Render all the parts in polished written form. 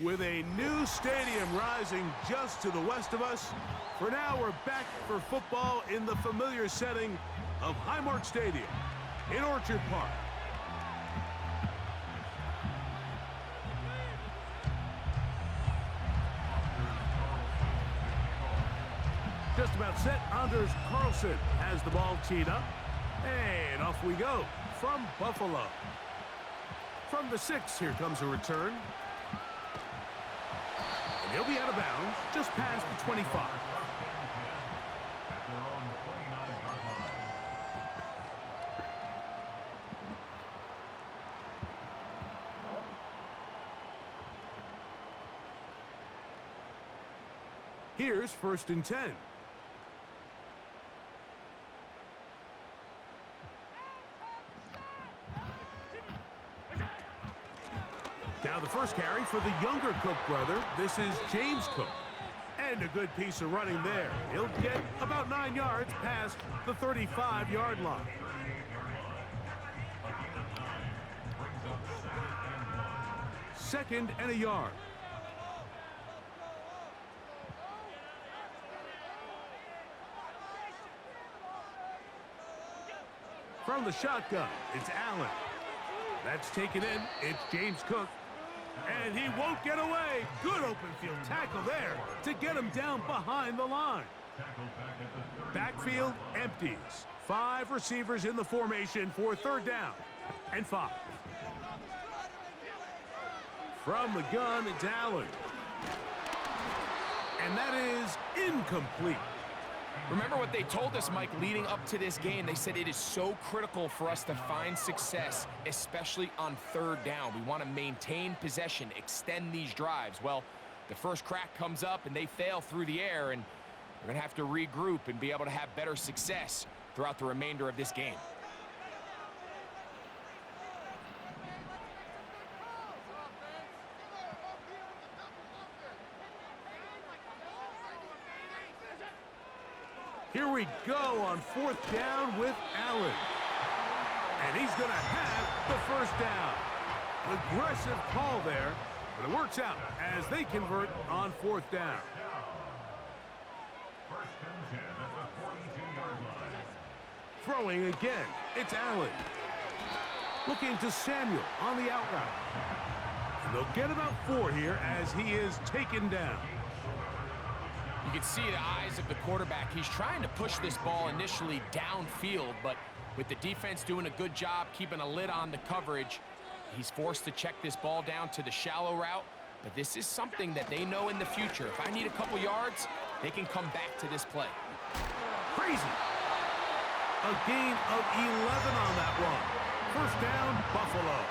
With a new stadium rising just to the west of us, for now we're back for football in the familiar setting of Highmark Stadium in Orchard Park. Just about set, Anders Carlson has the ball teed up, and off we go from Buffalo. From the 6, here comes a return. And he'll be out of bounds, just past the 25. Here's 1st and 10. Now the first carry for the younger Cook brother. This is James Cook. And a good piece of running there. He'll get about 9 yards past the 35-yard line. Second and a yard. From the shotgun, it's Allen. That's taken in. It's James Cook. And he won't get away. Good open field tackle there to get him down behind the line. Backfield empties. 5 receivers in the formation for 3rd down and 5. From the gun, it's Allen. And that is incomplete. Remember what they told us, Mike, leading up to this game. They said it is so critical for us to find success, especially on 3rd down. We want to maintain possession, extend these drives. Well, the first crack comes up and they fail through the air, and we're going to have to regroup and be able to have better success throughout the remainder of this game. Here we go on 4th down with Allen. And he's going to have the 1st down. Aggressive call there, but it works out as they convert on 4th down. Throwing again, it's Allen. Looking to Samuel on the out route. And they'll get about 4 here as he is taken down. You can see the eyes of the quarterback. He's trying to push this ball initially downfield, but with the defense doing a good job keeping a lid on the coverage, he's forced to check this ball down to the shallow route. But this is something that they know in the future. If I need a couple yards, they can come back to this play. Crazy. A gain of 11 on that run. 1st down, Buffalo.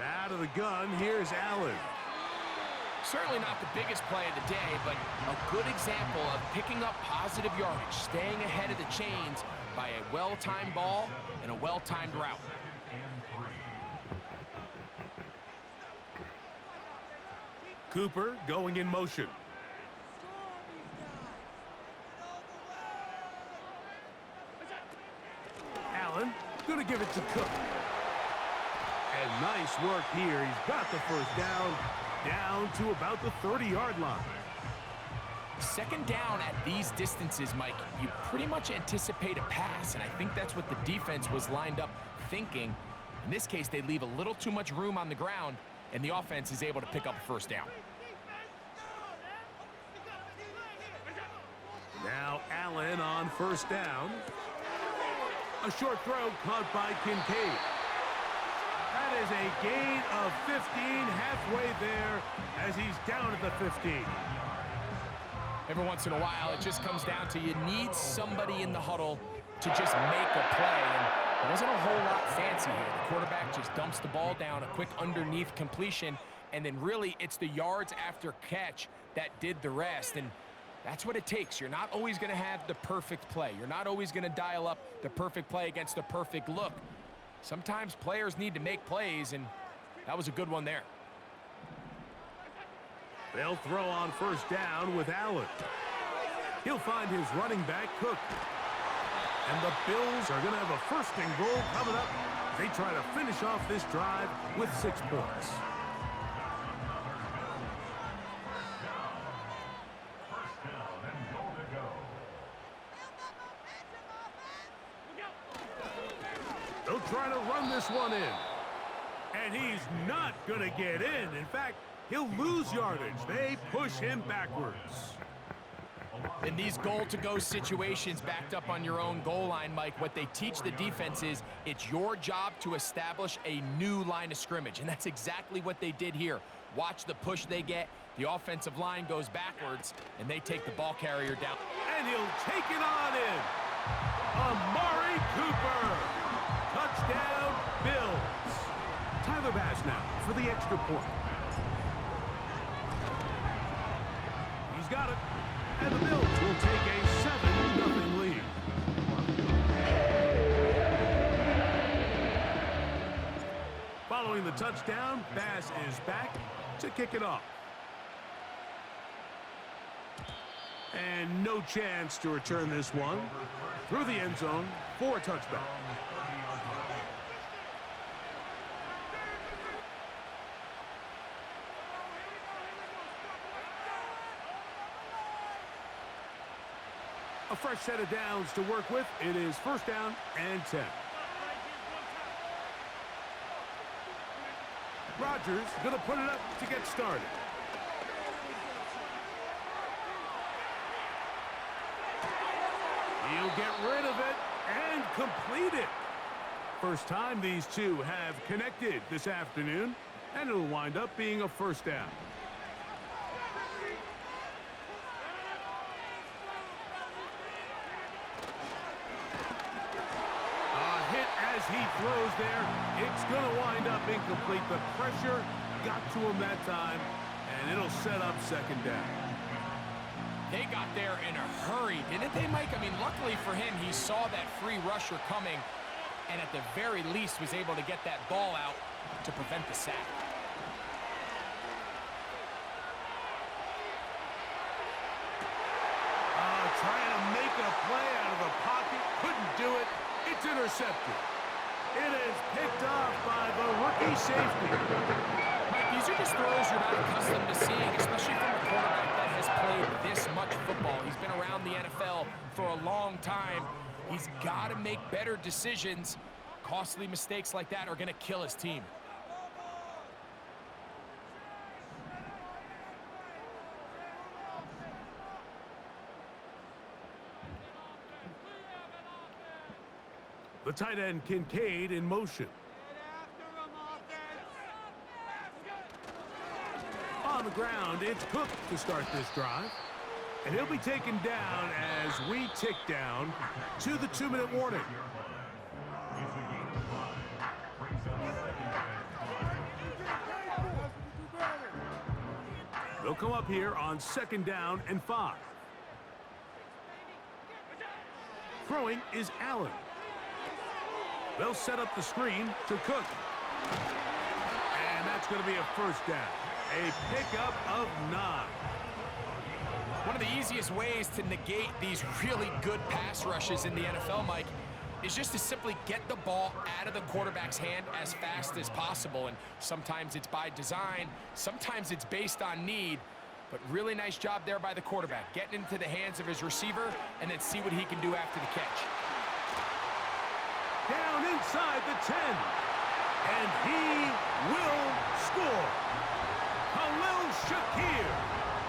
Out of the gun, here's Allen. Certainly not the biggest play of the day, but a good example of picking up positive yardage, staying ahead of the chains by a well-timed ball and a well-timed route. Cooper going in motion. Allen going to give it to Cook. And nice work here. He's got the 1st down to about the 30-yard line. 2nd down at these distances, Mike, you pretty much anticipate a pass, and I think that's what the defense was lined up thinking. In this case, they leave a little too much room on the ground, and the offense is able to pick up a 1st down. Now Allen on 1st down. A short throw caught by Kincaid. That is a gain of 15 halfway there as he's down at the 15. Every once in a while, it just comes down to you need somebody in the huddle to just make a play. And there wasn't a whole lot fancy here. The quarterback just dumps the ball down, a quick underneath completion, and then really it's the yards after catch that did the rest. And that's what it takes. You're not always going to have the perfect play. You're not always going to dial up the perfect play against the perfect look. Sometimes players need to make plays, and that was a good one there. They'll throw on 1st down with Allen. He'll find his running back, Cook. And the Bills are going to have a first and goal coming up. They try to finish off this drive with 6 points. They'll try to run this one in. And he's not going to get in. In fact, he'll lose yardage. They push him backwards. In these goal-to-go situations backed up on your own goal line, Mike, what they teach the defense is it's your job to establish a new line of scrimmage, and that's exactly what they did here. Watch the push they get. The offensive line goes backwards, and they take the ball carrier down. And he'll take it on in. Amari Cooper. Touchdown, Bills. Tyler Bass now for the extra point. He's got it. And the Bills will take a 7-0 lead. Following the touchdown, Bass is back to kick it off. And no chance to return this one through the end zone for a touchback. A fresh set of downs to work with. It is first down and 10. Rodgers going to put it up to get started. He'll get rid of it and complete it. First time these two have connected this afternoon, and it'll wind up being a first down. He throws there. It's going to wind up incomplete. The pressure got to him that time, and it'll set up second down. They got there in a hurry, didn't they, Mike? I mean, luckily for him, he saw that free rusher coming, and at the very least was able to get that ball out to prevent the sack. Trying to make a play out of the pocket. Couldn't do it. It's intercepted. It is picked off by the rookie safety. Mike, these are just throws you're not accustomed to seeing, especially from a quarterback that has played this much football. He's been around the NFL for a long time. He's got to make better decisions. Costly mistakes like that are going to kill his team. The tight end Kincaid in motion. On the ground, it's Cook to start this drive. And he'll be taken down as we tick down to the 2-minute warning. They'll come up here on 2nd down and 5. Throwing is Allen. They'll set up the screen to Cook. And that's going to be a first down. A pickup of 9. One of the easiest ways to negate these really good pass rushes in the NFL, Mike, is just to simply get the ball out of the quarterback's hand as fast as possible. And sometimes it's by design, sometimes it's based on need. But really nice job there by the quarterback, getting into the hands of his receiver and then see what he can do after the catch. Down inside the 10. And he will score. Khalil Shakir.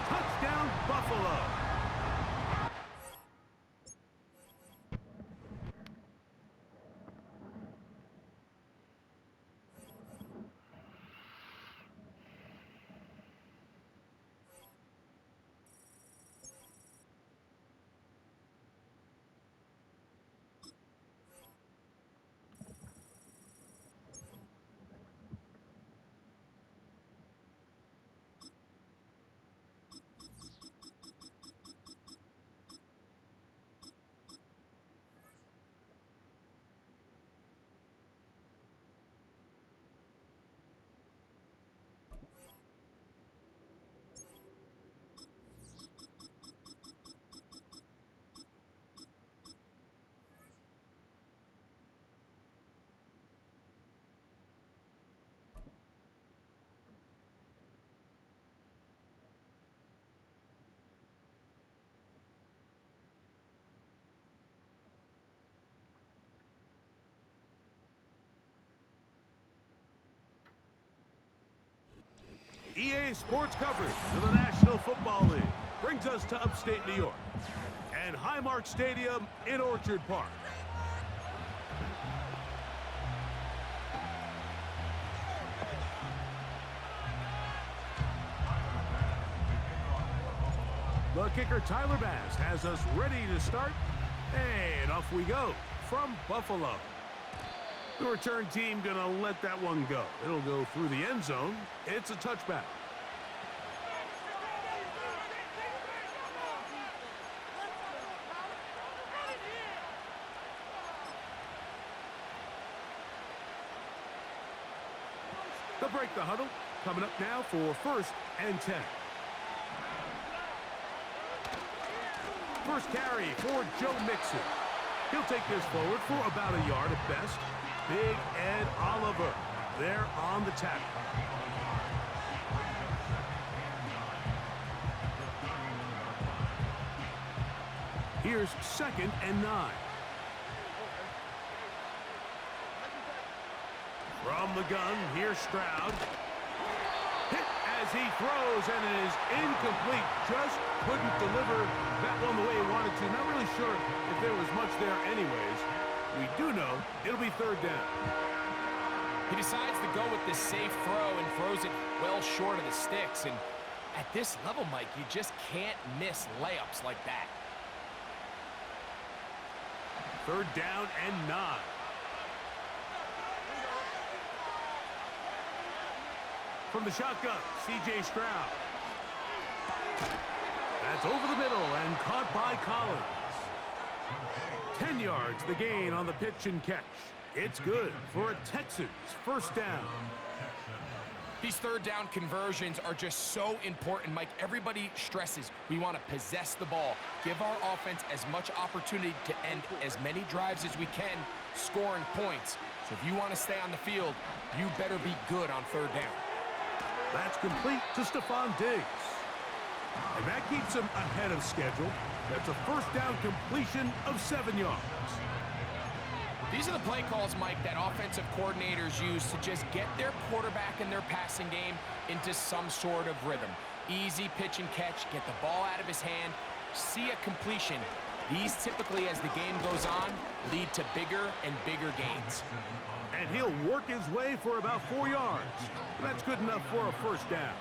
Touchdown, Buffalo. EA Sports coverage of the National Football League brings us to upstate New York and Highmark Stadium in Orchard Park. The kicker, Tyler Bass, has us ready to start, and off we go from Buffalo. The return team gonna let that one go. It'll go through the end zone. It's a touchback. They'll break the huddle. Coming up now for 1st and 10. First carry for Joe Mixon. He'll take this forward for about a yard at best. Big Ed Oliver there on the tackle. Here's 2nd and 9. From the gun, here's Stroud. Hit as he throws, and it is incomplete. Just couldn't deliver that one the way he wanted to. Not really sure if there was much there anyways. We do know it'll be 3rd down. He decides to go with this safe throw and throws it well short of the sticks. And at this level, Mike, you just can't miss layups like that. 3rd down and 9. From the shotgun, C.J. Stroud. That's over the middle and caught by Collins. 10 yards the gain on the pitch and catch. It's good for a Texans 1st down. These 3rd down conversions are just so important, Mike. Everybody stresses we want to possess the ball, give our offense as much opportunity to end as many drives as we can, scoring points. So if you want to stay on the field, you better be good on 3rd down. That's complete to Stephon Diggs. And that keeps him ahead of schedule. That's a 1st down completion of 7 yards. These are the play calls, Mike, that offensive coordinators use to just get their quarterback and their passing game into some sort of rhythm. Easy pitch and catch, get the ball out of his hand, see a completion. These typically, as the game goes on, lead to bigger and bigger gains. And he'll work his way for about 4 yards. That's good enough for a 1st down.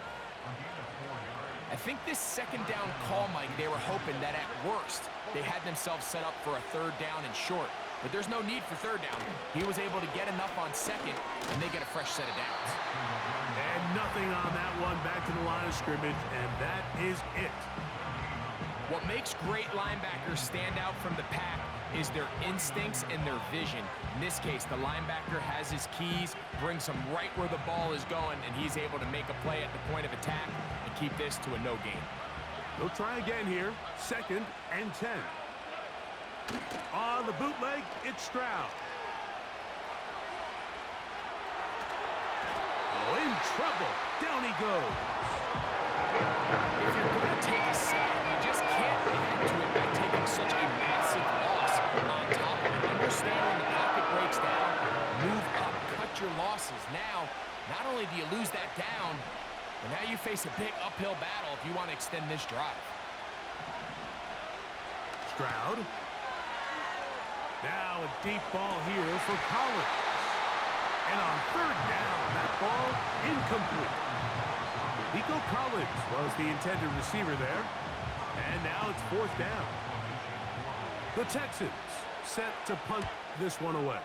I think this 2nd down call, Mike, they were hoping that at worst they had themselves set up for a 3rd down and short. But there's no need for 3rd down. He was able to get enough on 2nd, and they get a fresh set of downs. And nothing on that one, back to the line of scrimmage, and that is it. What makes great linebackers stand out from the pack is their instincts and their vision. In this case, the linebacker has his keys, brings him right where the ball is going, and he's able to make a play at the point of attack and keep this to a no gain. They'll try again here. 2nd and 10. On the bootleg, it's Stroud. Oh, in trouble. Down he goes. If you're going to take a sack, you just can't add to it by taking such a massive loss. On top of it, understand when the pocket breaks down, move up, cut your losses. Now, not only do you lose that down, but now you face a big uphill battle if you want to extend this drive. Stroud. Now a deep ball here for Collins. And on 3rd down, that ball incomplete. Nico Collins was the intended receiver there. And now it's 4th down. The Texans set to punt this one away.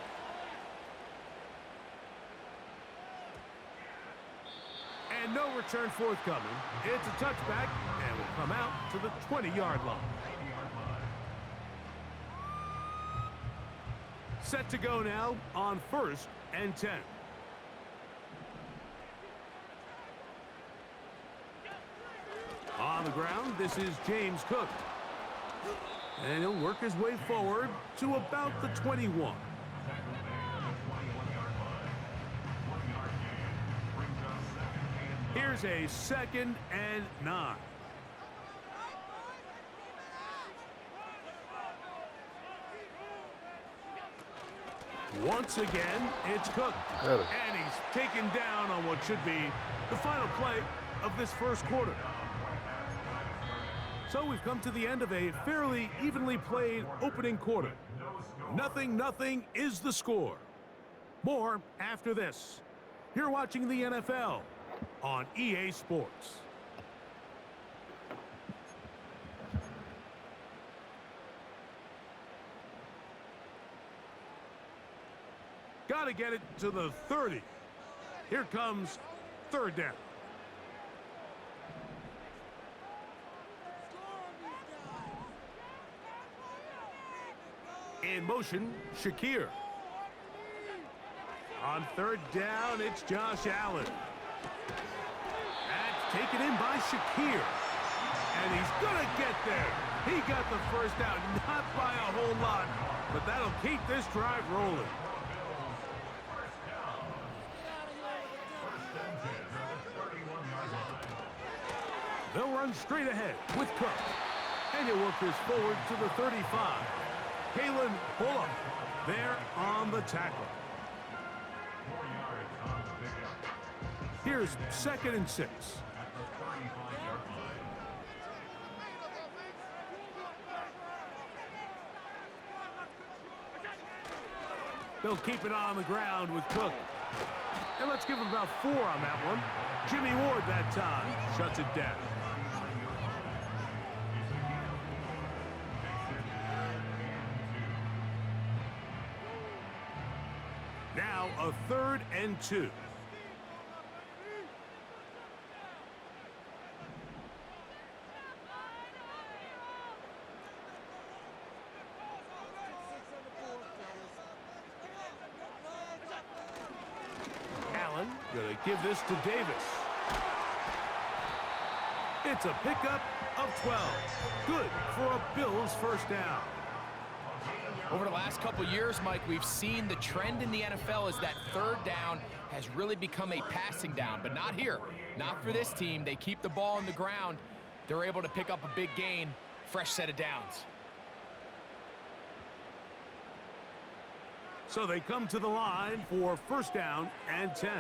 And no return forthcoming. It's a touchback and will come out to the 20-yard line. Set to go now on 1st and 10. On the ground, this is James Cook. And he'll work his way forward to about the 21. Here's a 2nd and 9. Once again, it's Cook. And he's taken down on what should be the final play of this first quarter. So we've come to the end of a fairly evenly played opening quarter. 0-0 is the score. More after this. You're watching the NFL on EA Sports. Got to get it to the 30. Here comes third down. In motion, Shakir. On third down, it's Josh Allen. That's taken in by Shakir. And he's going to get there. He got the first down, not by a whole lot, but that'll keep this drive rolling. They'll run straight ahead with Cook. And he'll work this forward to the 35. Kalen Bullock there on the tackle. Here's 2nd and 6. They'll keep it on the ground with Cook. And let's give him about 4 on that one. Jimmy Ward that time shuts it down. Now a 3rd and 2. Allen gonna give this to Davis. It's a pickup of 12. Good for a Bills first down. Over the last couple years, Mike, we've seen the trend in the NFL is that third down has really become a passing down, but not here. Not for this team. They keep the ball on the ground. They're able to pick up a big gain, fresh set of downs. So they come to the line for first down and 10.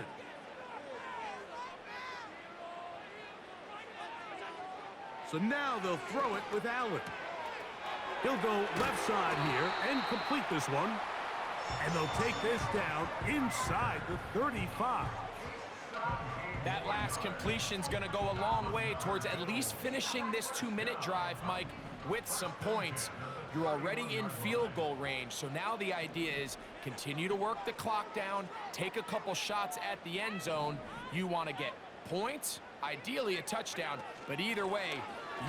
So now they'll throw it with Allen. He'll go left side here and complete this one. And they'll take this down inside the 35. That last completion's going to go a long way towards at least finishing this 2-minute drive, Mike, with some points. You're already in field goal range, so now the idea is continue to work the clock down, take a couple shots at the end zone. You want to get points, ideally a touchdown, but either way,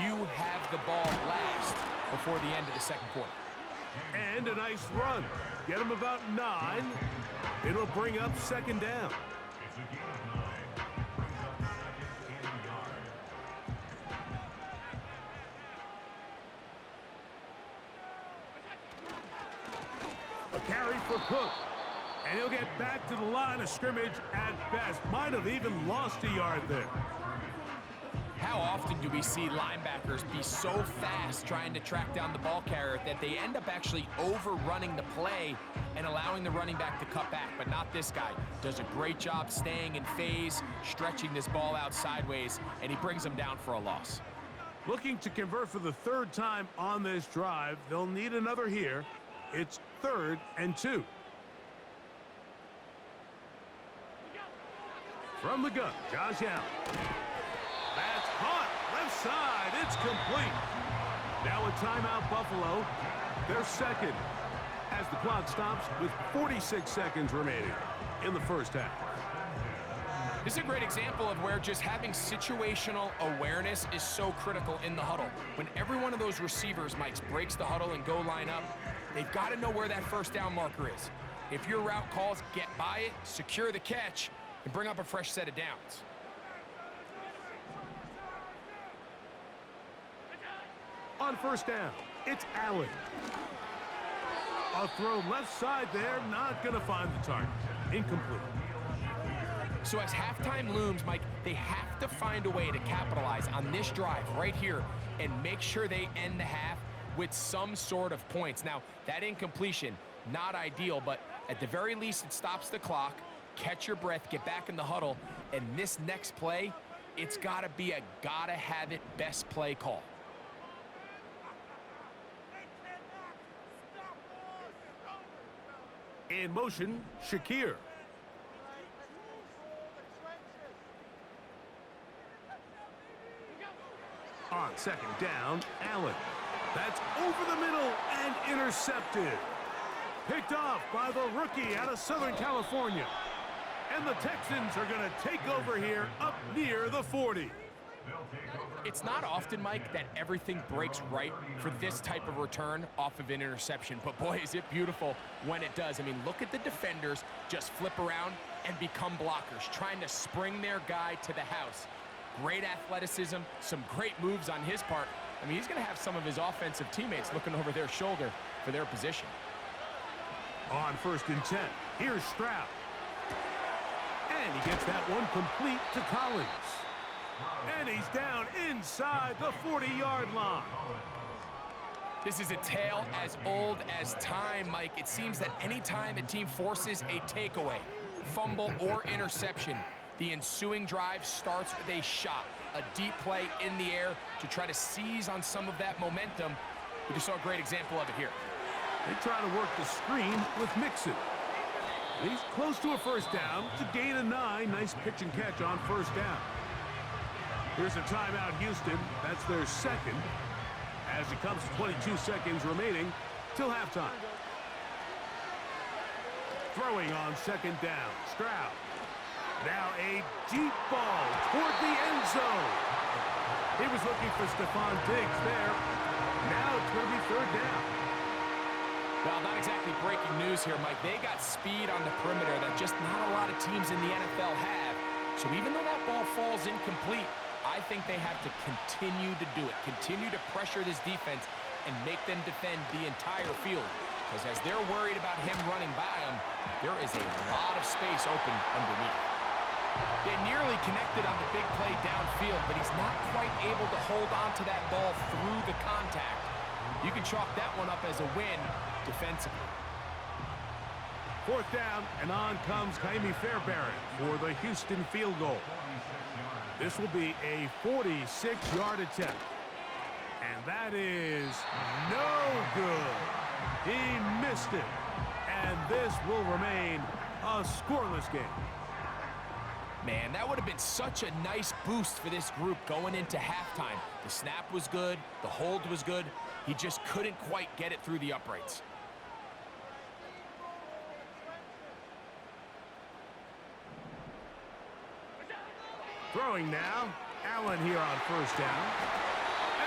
you have the ball last before the end of the second quarter. And a nice run. Get him about 9. It'll bring up second down. A carry for Cook. And he'll get back to the line of scrimmage at best. Might have even lost a yard there. How often do we see linebackers be so fast trying to track down the ball carrier that they end up actually overrunning the play and allowing the running back to cut back? But not this guy. Does a great job staying in phase, stretching this ball out sideways, and he brings them down for a loss. Looking to convert for the 3rd time on this drive. They'll need another here. It's 3rd and 2. From the gun, Josh Allen. That's caught. Left side. It's complete. Now a timeout, Buffalo. They're second as the clock stops with 46 seconds remaining in the first half. This is a great example of where just having situational awareness is so critical in the huddle. When every one of those receivers, Mike, breaks the huddle and go line up, they've got to know where that first down marker is. If your route calls, get by it, secure the catch, and bring up a fresh set of downs. On first down, it's Allen. A throw left side there, not going to find the target. Incomplete. So as halftime looms, Mike, they have to find a way to capitalize on this drive right here and make sure they end the half with some sort of points. Now, that incompletion, not ideal, but at the very least, it stops the clock. Catch your breath, get back in the huddle, and this next play it's got to be a gotta-have-it best play call. In motion, Shakir. On second down, Allen. That's over the middle and intercepted. Picked off by the rookie out of Southern California. And the Texans are going to take over here up near the 40. It's not often, Mike, that everything breaks right for this type of return off of an interception. But, boy, is it beautiful when it does. I mean, look at the defenders just flip around and become blockers, trying to spring their guy to the house. Great athleticism, some great moves on his part. I mean, he's going to have some of his offensive teammates looking over their shoulder for their position. On 1st and 10, here's Stroud. And he gets that one complete to Collins. And he's down inside the 40-yard line. This is a tale as old as time, Mike. It seems that anytime a team forces a takeaway, fumble, or interception, the ensuing drive starts with a shot, a deep play in the air to try to seize on some of that momentum. We just saw a great example of it here. They try to work the screen with Mixon. He's close to a first down to gain a 9. Nice pitch and catch on first down. Here's a timeout, Houston. That's their second. As it comes to 22 seconds remaining till halftime. Throwing on second down, Stroud. Now a deep ball toward the end zone. He was looking for Stephon Diggs there. Now it's going to be third down. Well, not exactly breaking news here, Mike. They got speed on the perimeter that just not a lot of teams in the NFL have. So even though that ball falls incomplete, I think they have to continue to do it. Continue to pressure this defense and make them defend the entire field. Because as they're worried about him running by them, there is a lot of space open underneath. They nearly connected on the big play downfield, but he's not quite able to hold on to that ball through the contact. You can chalk that one up as a win defensively. Fourth down, and on comes Jaime Fairbairn for the Houston field goal. This will be a 46-yard attempt. And that is no good. He missed it. And this will remain a scoreless game. Man, that would have been such a nice boost for this group going into halftime. The snap was good. The hold was good. He just couldn't quite get it through the uprights. Throwing now, Allen here on first down.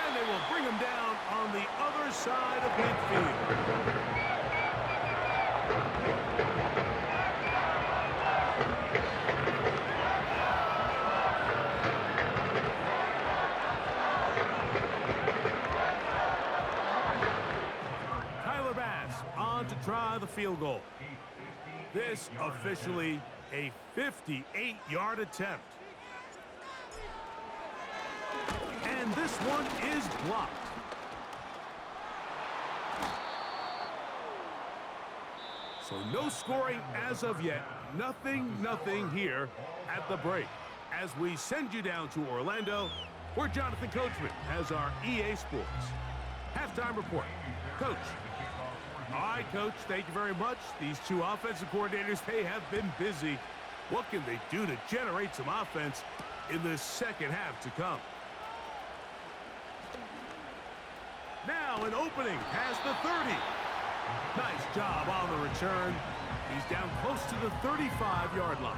And they will bring him down on the other side of midfield. On to try the field goal. This officially a 58-yard attempt. And this one is blocked. So no scoring as of yet. Nothing here at the break. As we send you down to Orlando, where Jonathan Coachman has our EA Sports halftime report. Coach. All right, Coach, thank you very much. These two offensive coordinators, they have been busy. What can they do to generate some offense in the second half to come? Now an opening past the 30. Nice job on the return. He's down close to the 35-yard line.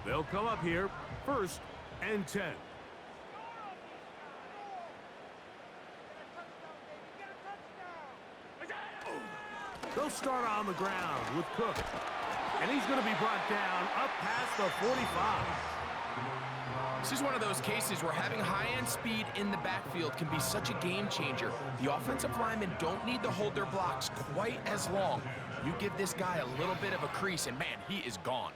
They'll come up here, 1st and 10. They'll start on the ground with Cook. And he's going to be brought down up past the 45. This is one of those cases where having high-end speed in the backfield can be such a game changer. The offensive linemen don't need to hold their blocks quite as long. You give this guy a little bit of a crease, and man, he is gone.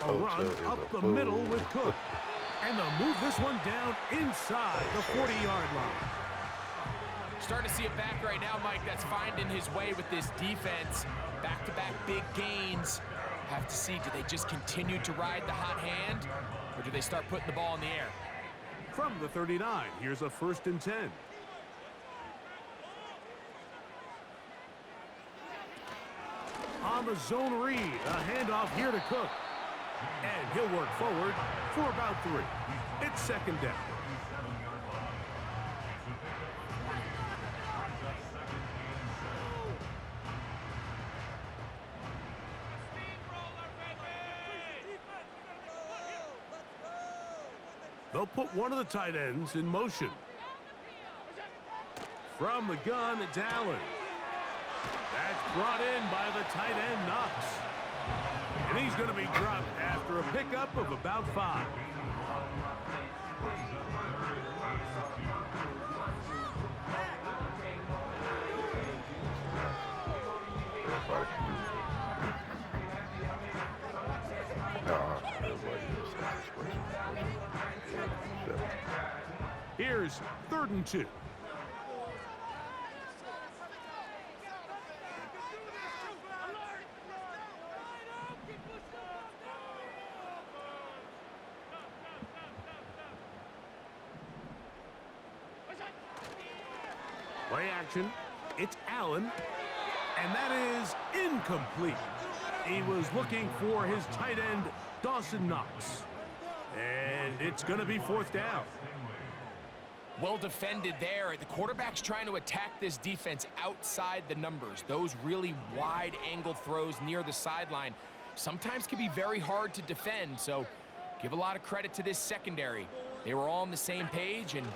A run up the middle with Cook. And they'll move this one down inside the 40-yard line. Starting to see it back right now, Mike, that's finding his way with this defense. Back-to-back big gains. Have to see, do they just continue to ride the hot hand, or do they start putting the ball in the air? From the 39, here's a 1st and 10. On the zone read, a handoff here to Cook. And he'll work forward for about 3. It's 2nd down. They'll put one of the tight ends in motion. From the gun, it's Allen. That's brought in by the tight end, Knox. And he's going to be dropped after a pickup of about 5. Here's 3rd and 2. Play action. It's Allen. And that is incomplete. He was looking for his tight end, Dawson Knox. And it's going to be 4th down. Well defended there. The quarterback's trying to attack this defense outside the numbers. Those really wide angle throws near the sideline sometimes can be very hard to defend. So give a lot of credit to this secondary. They were all on the same page, and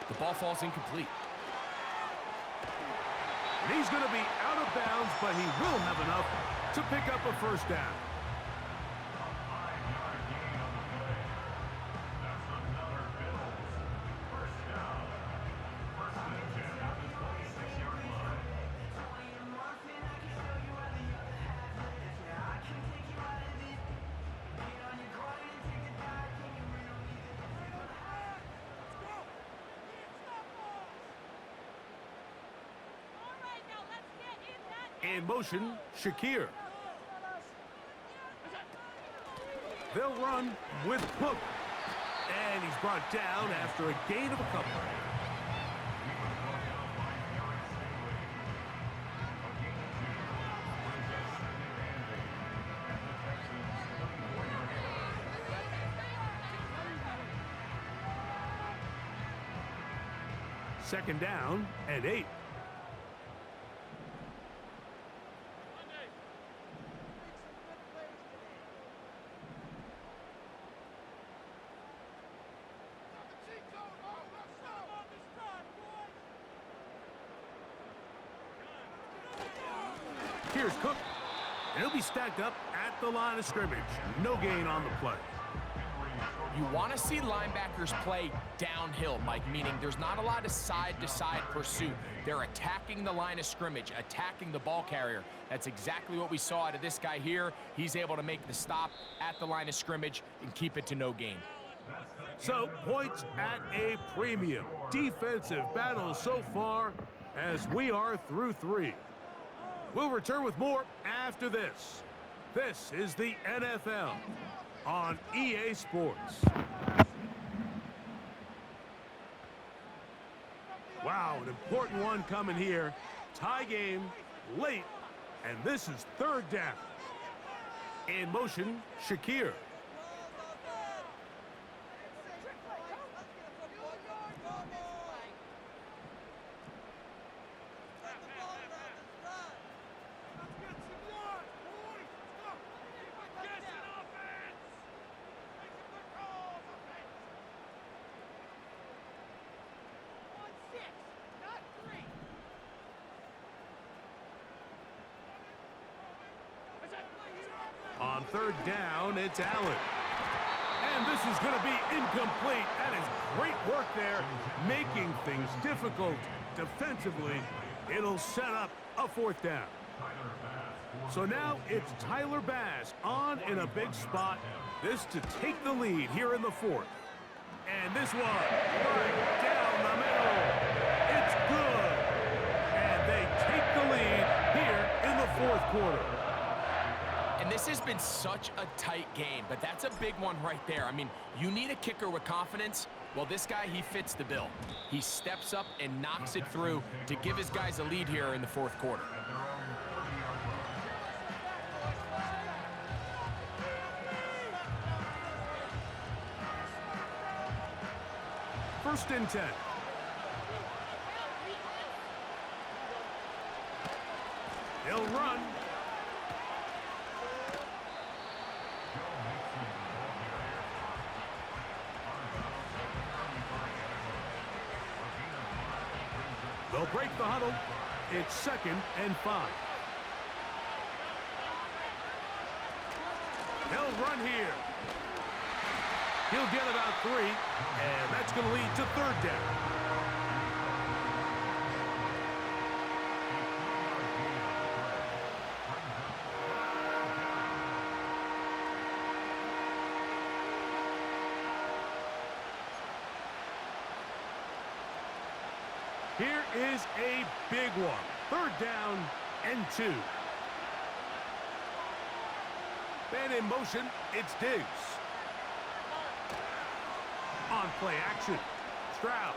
the ball falls incomplete. And he's going to be out of bounds, but he will have enough to pick up a 1st down. In motion, Shakir. They'll run with Cook. And he's brought down after a gain of a couple. Second down and 8. Here's Cook, and he'll be stacked up at the line of scrimmage. No gain on the play. You want to see linebackers play downhill, Mike, meaning there's not a lot of side-to-side pursuit. They're attacking the line of scrimmage, attacking the ball carrier. That's exactly what we saw out of this guy here. He's able to make the stop at the line of scrimmage and keep it to no gain. So, points at a premium. Defensive battle so far as we are through 3. We'll return with more after this. This is the NFL on EA Sports. Wow, an important one coming here. Tie game, late, and this is 3rd down. In motion, Shakir. On 3rd down, it's Allen. And this is going to be incomplete. That is great work there, making things difficult defensively. It'll set up a 4th down. So now it's Tyler Bass on in a big spot. This to take the lead here in the 4th. And this one, right down the middle. It's good. And they take the lead here in the fourth quarter. And this has been such a tight game, but that's a big one right there. I mean, you need a kicker with confidence. Well, this guy, he fits the bill. He steps up and knocks it through to give his guys a lead here in the fourth quarter. First and 10. He'll run. They'll break the huddle. It's 2nd and 5. He'll run here. He'll get about 3, and that's going to lead to 3rd down. Here is a big one. 3rd down and 2. Man in motion, it's Diggs. On play action, Stroud.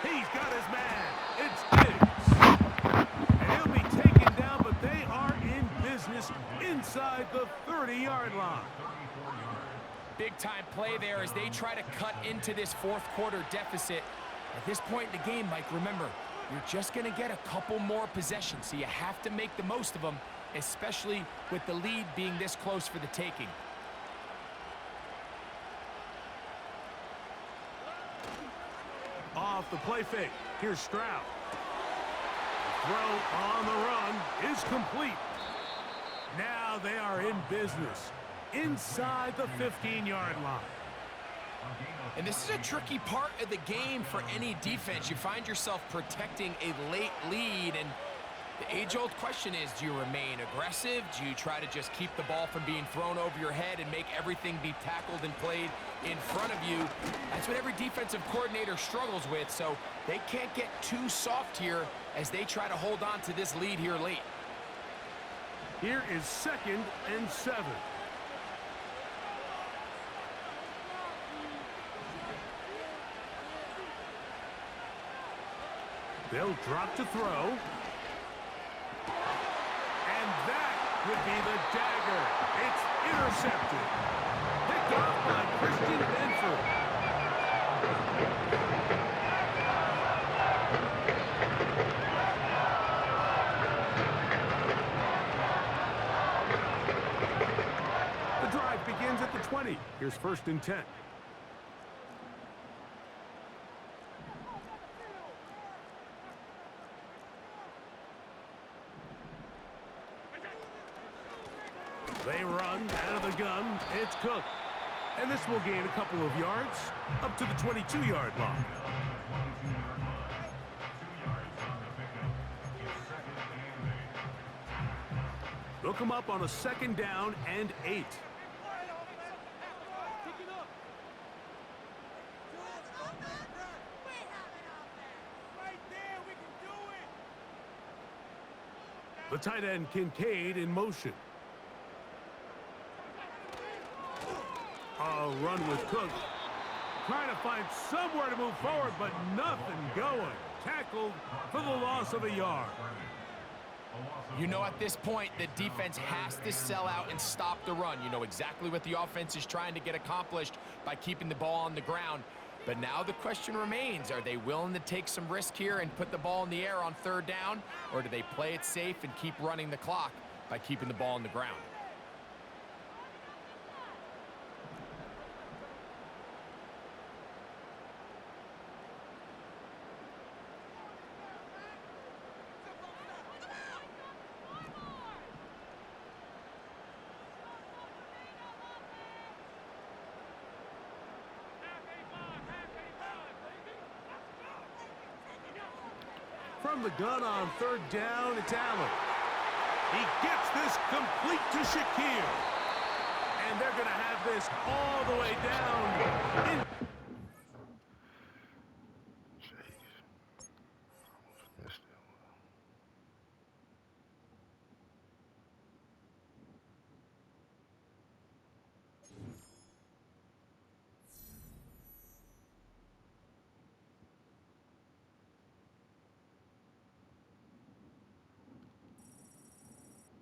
He's got his man. It's Diggs. And he'll be taken down, but they are in business inside the 30-yard line. Big-time play there as they try to cut into this fourth quarter deficit. At this point in the game, Mike, remember, you're just going to get a couple more possessions, so you have to make the most of them, especially with the lead being this close for the taking. Off the play fake. Here's Stroud. The throw on the run is complete. Now they are in business inside the 15-yard line. And this is a tricky part of the game for any defense. You find yourself protecting a late lead, and the age-old question is, do you remain aggressive? Do you try to just keep the ball from being thrown over your head and make everything be tackled and played in front of you? That's what every defensive coordinator struggles with, so they can't get too soft here as they try to hold on to this lead here late. Here is 2nd and 7. They'll drop to throw. And that would be the dagger. It's intercepted. Picked off by Christian Benford. The drive begins at the 20. Here's 1st and 10. They run out of the gun. It's Cook. And this will gain a couple of yards up to the 22-yard line. They'll come up on a 2nd down and 8. The tight end Kincaid in motion. A run with Cook. Trying to find somewhere to move forward, but nothing going. Tackled for the loss of a yard. You know, at this point, the defense has to sell out and stop the run. You know exactly what the offense is trying to get accomplished by keeping the ball on the ground. But now the question remains, are they willing to take some risk here and put the ball in the air on 3rd down? Or do they play it safe and keep running the clock by keeping the ball on the ground? From the gun on 3rd down, it's Allen. He gets this complete to Shakir. And And they're going to have this all the way down.